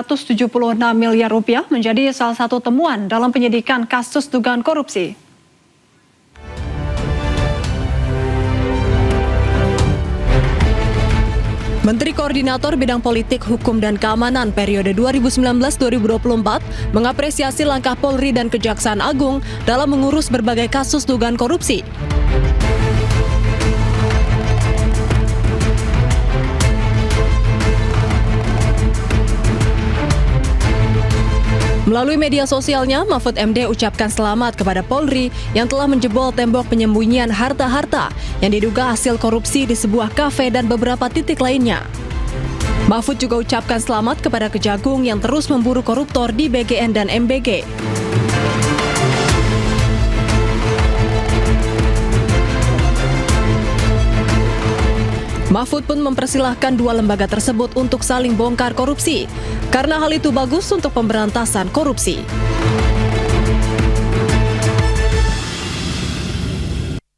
476 miliar rupiah menjadi salah satu temuan dalam penyidikan kasus dugaan korupsi. Menteri Koordinator Bidang Politik, Hukum, dan Keamanan periode 2019-2024 mengapresiasi langkah Polri dan Kejaksaan Agung dalam mengurus berbagai kasus dugaan korupsi. Melalui media sosialnya, Mahfud MD ucapkan selamat kepada Polri yang telah menjebol tembok penyembunyian harta-harta yang diduga hasil korupsi di sebuah kafe dan beberapa titik lainnya. Mahfud juga ucapkan selamat kepada Kejagung yang terus memburu koruptor di BGN dan MBG. Mahfud pun mempersilahkan dua lembaga tersebut untuk saling bongkar korupsi, karena hal itu bagus untuk pemberantasan korupsi.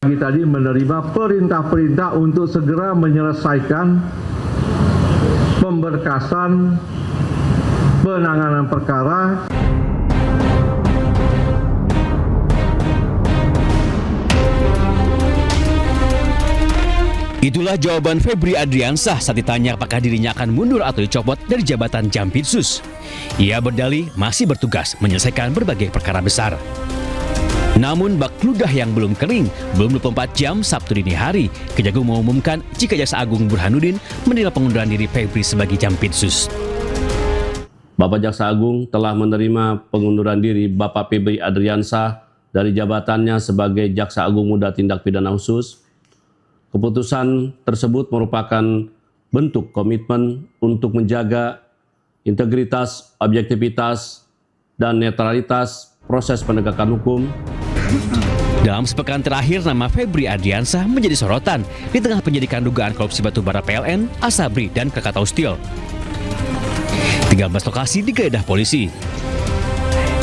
Pagi tadi menerima perintah-perintah untuk segera menyelesaikan pemberkasan penanganan perkara. Itulah jawaban Febri Adriansah saat ditanya apakah dirinya akan mundur atau dicopot dari jabatan Jampitsus. Ia berdalih masih bertugas menyelesaikan berbagai perkara besar. Namun bak ludah yang belum kering, belum 24 jam Sabtu dini hari, Kejagung mengumumkan jika Jaksa Agung Burhanuddin menilai pengunduran diri Febri sebagai Jampitsus. Bapak Jaksa Agung telah menerima pengunduran diri Bapak Febri Adriansah dari jabatannya sebagai Jaksa Agung Muda Tindak Pidana Khusus. Keputusan tersebut merupakan bentuk komitmen untuk menjaga integritas, objektivitas, dan netralitas proses penegakan hukum. Dalam sepekan terakhir, nama Febri Adriansah menjadi sorotan di tengah penyidikan dugaan korupsi batubara PLN, Asabri, dan Krakatau Steel. 13 lokasi digeledah polisi.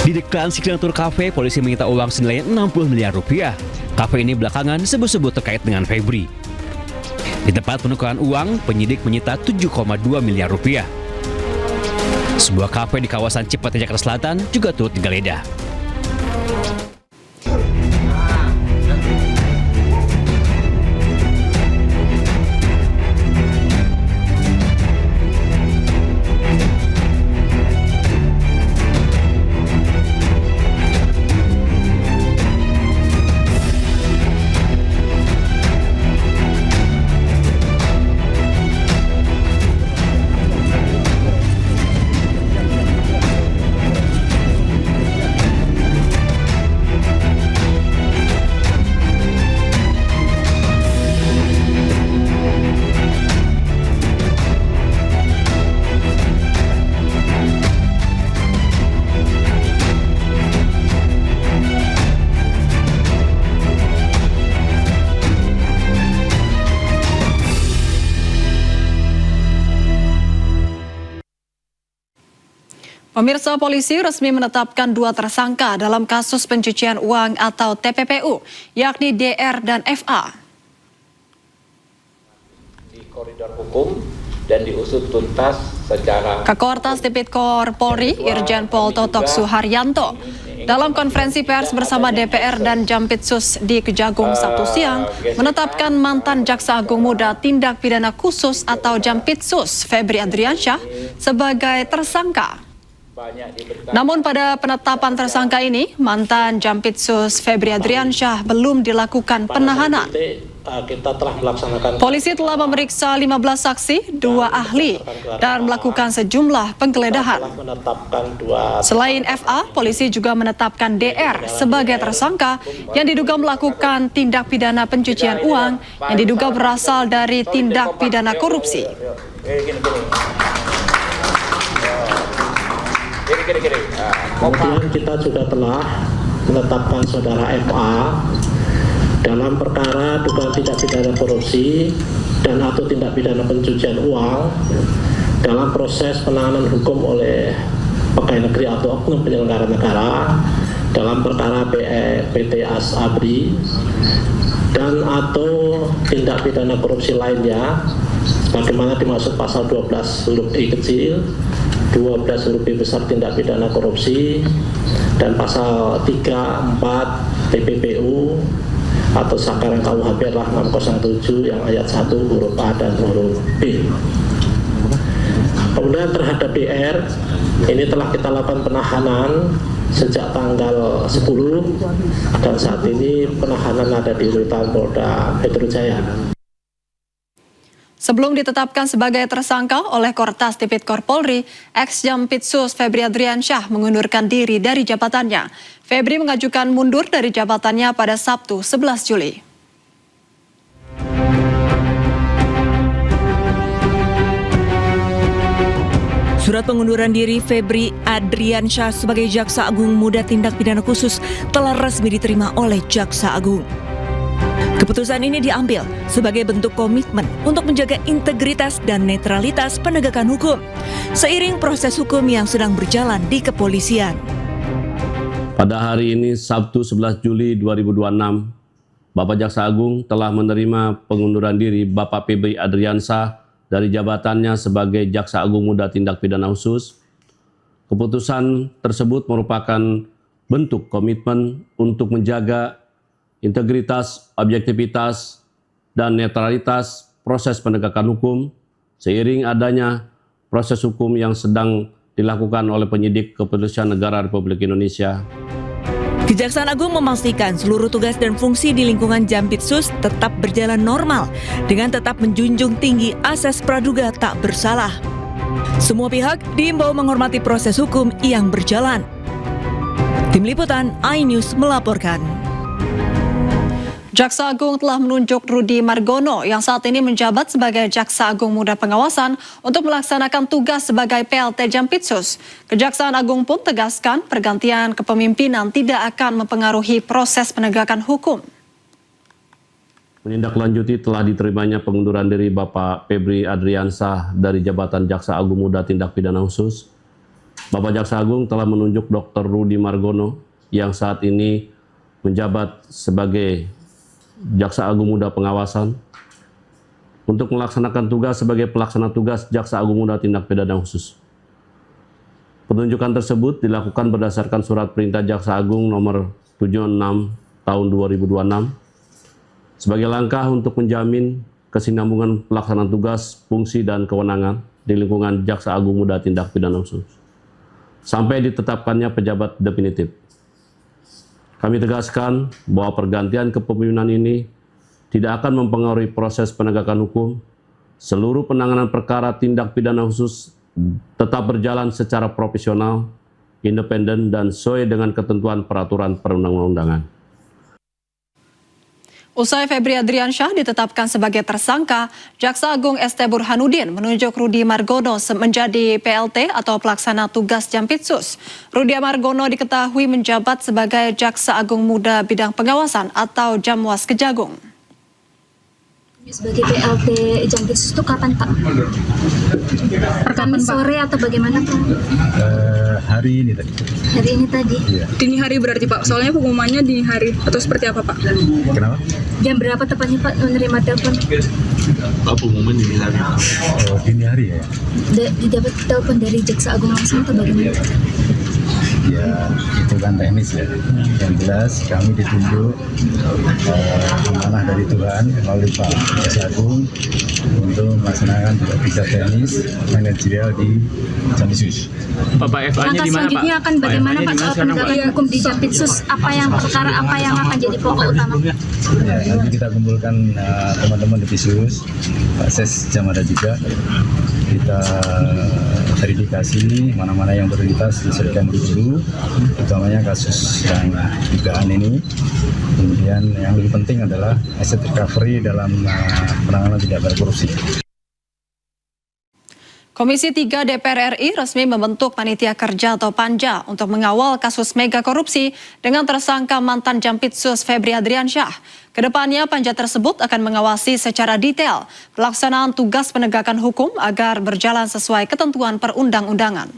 Di Deklan Signature Cafe, polisi menyita uang senilai 60 miliar rupiah. Kafe ini belakangan sebut-sebut terkait dengan Febri. Di tempat penukaran uang, penyidik menyita 7,2 miliar rupiah. Sebuah kafe di kawasan Cipete, Jakarta Selatan juga turut digeledah. Pemirsa, polisi resmi menetapkan dua tersangka dalam kasus pencucian uang atau TPPU, yakni DR dan FA. Di koridor hukum dan diusut tuntas secara... Kakor Tipikor Polri, Irjen Pol Totok Suharyanto, dalam konferensi pers bersama DPR dan Jampitsus di Kejagung Sabtu siang, menetapkan mantan Jaksa Agung Muda Tindak Pidana Khusus atau Jampitsus Febri Adriansyah sebagai tersangka. Namun pada penetapan tersangka ini, mantan Jampitsus Febri Adriansyah belum dilakukan penahanan. Polisi telah memeriksa 15 saksi, 2 ahli, dan melakukan sejumlah penggeledahan. Selain FA, polisi juga menetapkan DR sebagai tersangka yang diduga melakukan tindak pidana pencucian uang yang diduga berasal dari tindak pidana korupsi. Kemudian kita juga telah menetapkan saudara FA dalam perkara dugaan tindak pidana korupsi dan atau tindak pidana pencucian uang dalam proses penanganan hukum oleh pegawai negeri atau oknum penyelenggara negara dalam perkara PT Asabri dan atau tindak pidana korupsi lainnya sebagaimana dimaksud pasal 12 huruf I kecil 12 huruf B besar tindak pidana korupsi dan pasal 3, 4 TPPU atau Sakaran KUHP RAH 607 yang ayat 1 huruf A dan huruf B. Kemudian terhadap DR ini telah kita lakukan penahanan sejak tanggal 10 dan saat ini penahanan ada di rutan Polda Metro Jaya. Sebelum ditetapkan sebagai tersangka oleh Kortas Tipikor Polri, ex-Jampitsus Febri Adriansyah mengundurkan diri dari jabatannya. Febri mengajukan mundur dari jabatannya pada Sabtu 11 Juli. Surat pengunduran diri Febri Adriansyah sebagai Jaksa Agung Muda Tindak Pidana Khusus telah resmi diterima oleh Jaksa Agung. Keputusan ini diambil sebagai bentuk komitmen untuk menjaga integritas dan netralitas penegakan hukum, seiring proses hukum yang sedang berjalan di kepolisian. Pada hari ini, Sabtu 11 Juli 2026, Bapak Jaksa Agung telah menerima pengunduran diri Bapak Febri Adriansyah dari jabatannya sebagai Jaksa Agung Muda Tindak Pidana Khusus. Keputusan tersebut merupakan bentuk komitmen untuk menjaga integritas, objektivitas, dan netralitas proses penegakan hukum seiring adanya proses hukum yang sedang dilakukan oleh penyidik Kepolisian Negara Republik Indonesia. Kejaksaan Agung memastikan seluruh tugas dan fungsi di lingkungan Jampitsus tetap berjalan normal dengan tetap menjunjung tinggi asas praduga tak bersalah. Semua pihak diimbau menghormati proses hukum yang berjalan. Tim Liputan iNews melaporkan. Jaksa Agung telah menunjuk Rudy Margono yang saat ini menjabat sebagai Jaksa Agung Muda Pengawasan untuk melaksanakan tugas sebagai PLT Jampitsus. Kejaksaan Agung pun tegaskan pergantian kepemimpinan tidak akan mempengaruhi proses penegakan hukum. Menindaklanjuti telah diterimanya pengunduran diri Bapak Febri Adriansyah dari jabatan Jaksa Agung Muda Tindak Pidana Khusus. Bapak Jaksa Agung telah menunjuk Dr. Rudy Margono yang saat ini menjabat sebagai Jaksa Agung Muda Pengawasan untuk melaksanakan tugas sebagai pelaksana tugas Jaksa Agung Muda Tindak Pidana Khusus. Penunjukan tersebut dilakukan berdasarkan Surat Perintah Jaksa Agung nomor 76 tahun 2026 sebagai langkah untuk menjamin kesinambungan pelaksanaan tugas, fungsi, dan kewenangan di lingkungan Jaksa Agung Muda Tindak Pidana Khusus sampai ditetapkannya pejabat definitif. Kami tegaskan bahwa pergantian kepemimpinan ini tidak akan mempengaruhi proses penegakan hukum. Seluruh penanganan perkara tindak pidana khusus tetap berjalan secara profesional, independen, dan sesuai dengan ketentuan peraturan perundang-undangan. Usai Febri Adriansyah ditetapkan sebagai tersangka, Jaksa Agung ST Burhanuddin menunjuk Rudy Margono menjadi PLT atau pelaksana tugas Jampitsus. Rudy Margono diketahui menjabat sebagai Jaksa Agung Muda Bidang Pengawasan atau Jamwas Kejagung. Sebagai PLT Jampitsus itu kapan Pak? Kamis sore atau bagaimana Pak? Hari ini tadi. Hari ini tadi? Iya. Dini hari berarti Pak, soalnya pengumumannya dini hari atau seperti apa Pak? Kenapa? Jam berapa tepatnya Pak menerima telepon? Pengumuman dini hari. Oh, dini hari ya? Didapat telepon dari Jaksa Agung langsung atau bagaimana? Ya, itu kan teknis ya. Yang jelas kami ditunjuk amanah dari Tuhan melalui Pak Jaksa Agung untuk melaksanakan tugas visa teknis manajerial di Jampitsus. Bapak FA-nya di mana Pak? Selanjutnya akan bagaimana Pak soal penegakan hukum di Jampitsus? Perkara apa yang akan jadi pokok utama? Ya, nanti kita kumpulkan teman-teman di Jampitsus, Pak Ses Jamada juga. Kita verifikasi mana-mana yang prioritas diselesaikan dulu, utamanya kasus yang dugaan ini. Kemudian yang lebih penting adalah asset recovery dalam penanganan tindak pidana korupsi. Komisi 3 DPR RI resmi membentuk Panitia Kerja atau Panja untuk mengawal kasus mega korupsi dengan tersangka mantan Jampitsus Febri Adriansyah. Kedepannya panja tersebut akan mengawasi secara detail pelaksanaan tugas penegakan hukum agar berjalan sesuai ketentuan perundang-undangan.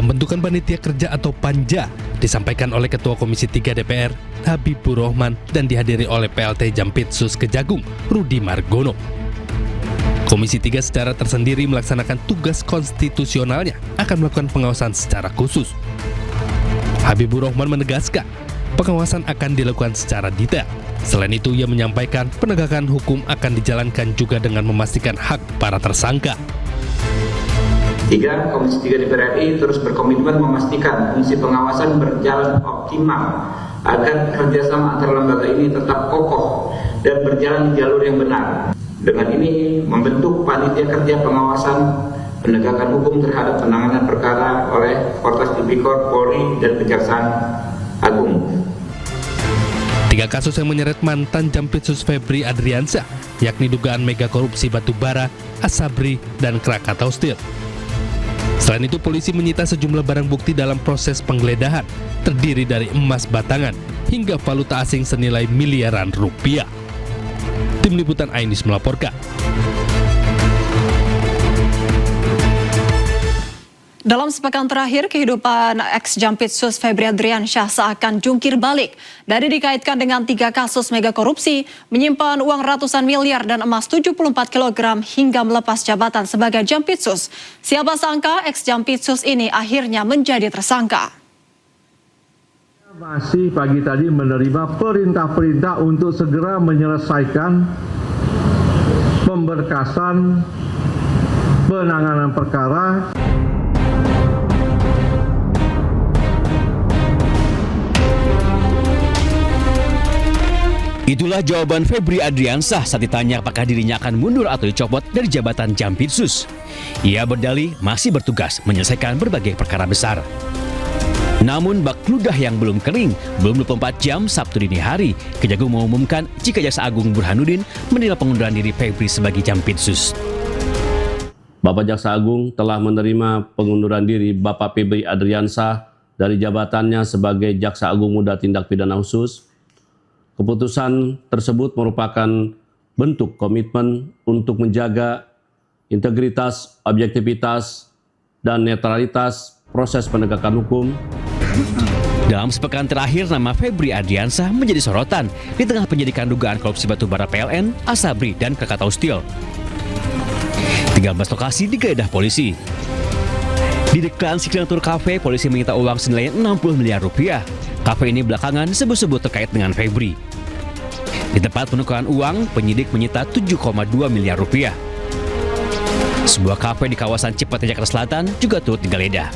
Pembentukan Panitia Kerja atau Panja disampaikan oleh Ketua Komisi 3 DPR, Habibur Rahman, dan dihadiri oleh PLT Jampitsus Kejagung, Rudi Margono. Komisi 3 secara tersendiri melaksanakan tugas konstitusionalnya akan melakukan pengawasan secara khusus. Habibur Rahman menegaskan, pengawasan akan dilakukan secara detail. Selain itu, ia menyampaikan penegakan hukum akan dijalankan juga dengan memastikan hak para tersangka. 3. Komisi 3 DPR RI terus berkomitmen memastikan fungsi pengawasan berjalan optimal agar kerjasama antar lembaga ini tetap kokoh dan berjalan di jalur yang benar. Dengan ini membentuk panitia kerja pengawasan penegakan hukum terhadap penanganan perkara oleh Korps Tipikor, Polri, dan Kejaksaan Agung. 3 kasus yang menyeret mantan Jampitsus Febri Adriansyah, yakni dugaan mega korupsi batubara, Asabri, dan Krakatau Steel. Selain itu, polisi menyita sejumlah barang bukti dalam proses penggeledahan, terdiri dari emas batangan hingga valuta asing senilai miliaran rupiah. Tim Liputan Ainis melaporkan. Dalam sepekan terakhir, kehidupan ex-Jampitsus Febri Adriansyah seakan jungkir balik. Dari dikaitkan dengan 3 kasus mega korupsi, menyimpan uang ratusan miliar dan emas 74 kg hingga melepas jabatan sebagai Jampitsus. Siapa sangka ex-Jampitsus ini akhirnya menjadi tersangka. Masih pagi tadi menerima perintah-perintah untuk segera menyelesaikan pemberkasan penanganan perkara. Itulah jawaban Febri Adriansyah saat ditanya apakah dirinya akan mundur atau dicopot dari jabatan Jampitsus. Ia berdalih masih bertugas menyelesaikan berbagai perkara besar. Namun bak ludah yang belum kering, belum 24 jam Sabtu dini hari, Kejagung mengumumkan jika Jaksa Agung Burhanuddin menilai pengunduran diri Febri sebagai Jampitsus. Bapak Jaksa Agung telah menerima pengunduran diri Bapak Febri Adriansyah dari jabatannya sebagai Jaksa Agung Muda Tindak Pidana Khusus. Keputusan tersebut merupakan bentuk komitmen untuk menjaga integritas, objektivitas, dan netralitas proses penegakan hukum. Dalam sepekan terakhir, nama Febri Adriansyah menjadi sorotan di tengah penyidikan dugaan korupsi batubara PLN, Asabri, dan Krakatau Steel. 13 lokasi digeledah polisi. Di Deklan Signature Cafe, polisi menyita uang senilai 60 miliar rupiah. Kafe ini belakangan sebut-sebut terkait dengan Febri. Di tempat penukaran uang, penyidik menyita 7,2 miliar rupiah. Sebuah kafe di kawasan Cipete, Jakarta Selatan juga turut digeledah.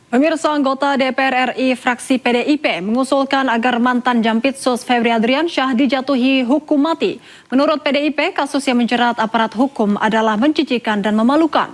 Pemirsa, anggota DPR RI fraksi PDIP mengusulkan agar mantan Jampitsus Febri Adriansyah dijatuhi hukum mati. Menurut PDIP, kasus yang menjerat aparat hukum adalah menjijikan dan memalukan.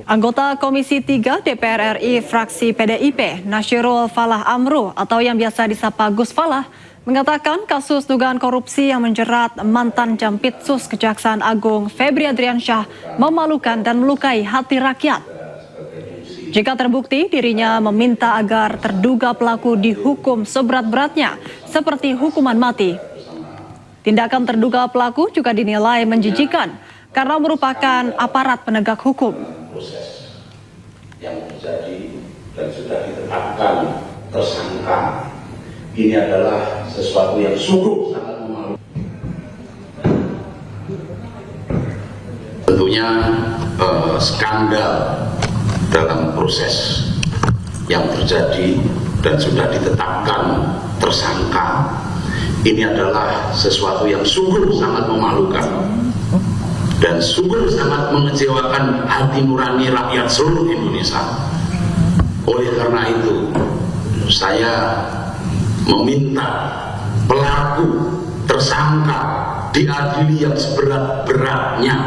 Anggota Komisi 3 DPR RI fraksi PDIP, Nasyirul Falah Amru atau yang biasa disapa Gus Falah, mengatakan kasus dugaan korupsi yang menjerat mantan Jampitsus Kejaksaan Agung Febri Adriansyah memalukan dan melukai hati rakyat. Jika terbukti, dirinya meminta agar terduga pelaku dihukum seberat-beratnya seperti hukuman mati. Tindakan terduga pelaku juga dinilai menjijikan karena merupakan aparat penegak hukum. Yang terjadi dan sudah ditetapkan tersangka ini adalah sesuatu yang sungguh sangat memalukan. Tentunya skandal dalam proses yang terjadi dan sudah ditetapkan tersangka, ini adalah sesuatu yang sungguh sangat memalukan dan sungguh sangat mengecewakan hati nurani rakyat seluruh Indonesia. Oleh karena itu, saya meminta pelaku tersangka diadili yang seberat-beratnya.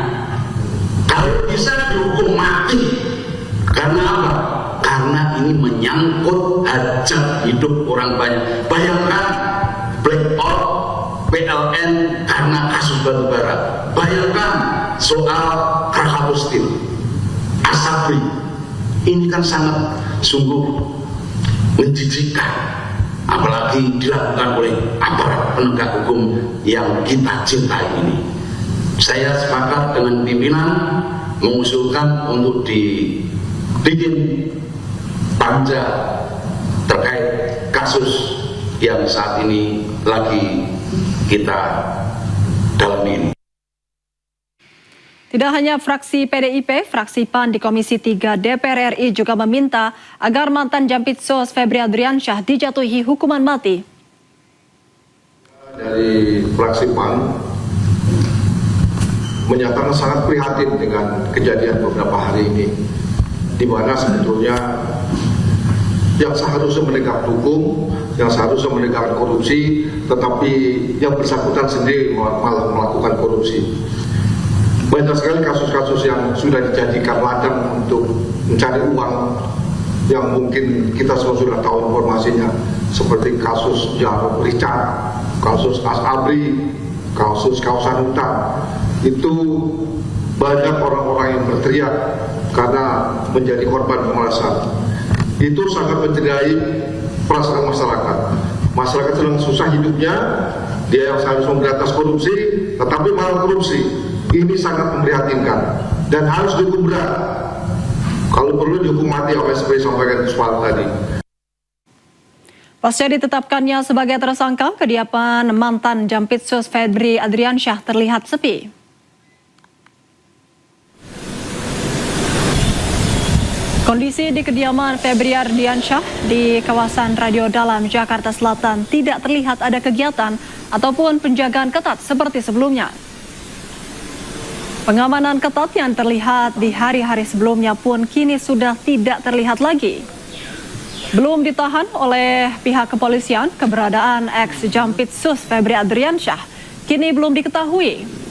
Kalau bisa dihukum mati. Karena apa? Karena ini menyangkut hajat hidup orang banyak. Bayangkan blackout PLN karena kasus batubara. Bayangkan soal Krakatau Steel, Asabri. Ini kan sangat sungguh menjijikkan. Apalagi dilakukan oleh aparat penegak hukum yang kita cintai ini. Saya sepakat dengan pimpinan mengusulkan untuk dibikin panja terkait kasus yang saat ini lagi kita dalami ini. Tidak hanya fraksi PDIP, fraksi PAN di Komisi 3 DPR RI juga meminta agar mantan Jampitsus Febri Adriansyah dijatuhi hukuman mati. Dari fraksi PAN menyatakan sangat prihatin dengan kejadian beberapa hari ini, di mana sebetulnya yang seharusnya menegak hukum, yang seharusnya menegakkan korupsi, tetapi yang bersangkutan sendiri malah melakukan korupsi. Banyak sekali kasus-kasus yang sudah dijadikan ladang untuk mencari uang yang mungkin kita semua sudah tahu informasinya, seperti kasus Jarod Richard, kasus Asabri, kasus kawasan hutan. Itu banyak orang-orang yang berteriak karena menjadi korban pemerasan. Itu sangat mencederai perasaan masyarakat. Masyarakat sedang susah hidupnya, dia yang seharusnya memberantas korupsi, tetapi malah korupsi. Ini sangat memprihatinkan dan harus dihukum berat. Kalau perlu dihukum mati, apa yang seperti sampaikan Ismail tadi. Pasca ditetapkannya sebagai tersangka, kediaman mantan Jampitsus Febri Adriansyah terlihat sepi. Kondisi di kediaman Febri Adriansyah di kawasan Radio Dalam, Jakarta Selatan tidak terlihat ada kegiatan ataupun penjagaan ketat seperti sebelumnya. Pengamanan ketat yang terlihat di hari-hari sebelumnya pun kini sudah tidak terlihat lagi. Belum ditahan oleh pihak kepolisian, keberadaan ex-Jampitsus Febri Adriansyah kini belum diketahui.